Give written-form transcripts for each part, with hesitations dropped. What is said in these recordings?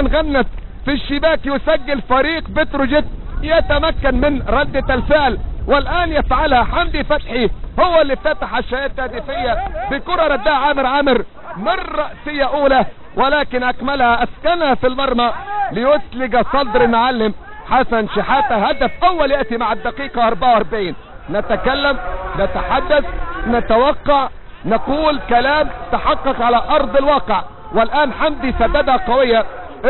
غنت في الشباك، يسجل فريق بتروجيت، يتمكن من ردة الفعل، والآن يفعلها حمدي فتحي، هو اللي فتح الشهادة التهديفية بكرة ردها عامر من رأسية أولى، ولكن أكملها أسكنها في المرمى ليسلج صدر المعلم حسن شحاتة. هدف أول يأتي مع الدقيقة 44. نتكلم، نتحدث، نتوقع، نقول كلام تحقق على أرض الواقع. والآن حمدي سددها قوية،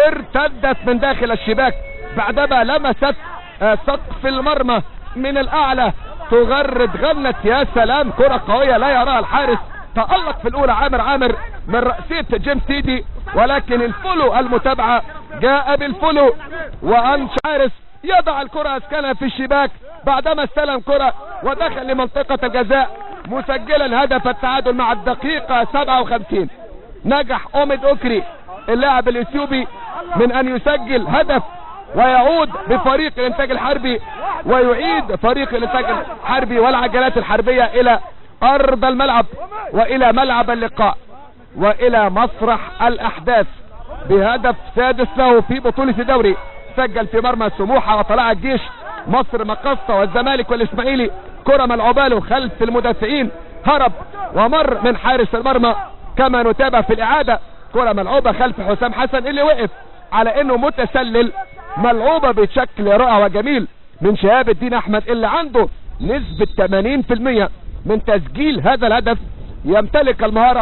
ارتدت من داخل الشباك بعدما لمست سقف المرمى من الأعلى، تغرد غنت. يا سلام، كرة قوية لا يراها الحارس. تألق في الأولى عامر من رأسية جيمس سيدي، ولكن الفولو المتابعة جاء بالفولو، وأنش حارس يضع الكرة أسكنها في الشباك بعدما استلم كرة ودخل لمنطقة الجزاء مسجلا هدف التعادل مع الدقيقة 57. نجح أوميد أوكري اللاعب الإثيوبي من أن يسجل هدف ويعود بفريق الإنتاج الحربي، ويعيد فريق الإنتاج الحربي والعجلات الحربية إلى أرض الملعب وإلى ملعب اللقاء وإلى مسرح الأحداث بهدف سادس له في بطولة الدوري. سجل في مرمى سموحة وطلائع الجيش، مصر مقصة والزمالك والإسماعيلي. كرة ملعوبة له خلف المدافعين، هرب ومر من حارس المرمى. كما نتابع في الإعادة، كرة ملعوبة خلف حسام حسن اللي وقف على انه متسلل، ملعوبة بشكل رائع وجميل من شهاب الدين احمد اللي عنده نسبة 80% من تسجيل هذا الهدف. يمتلك المهارة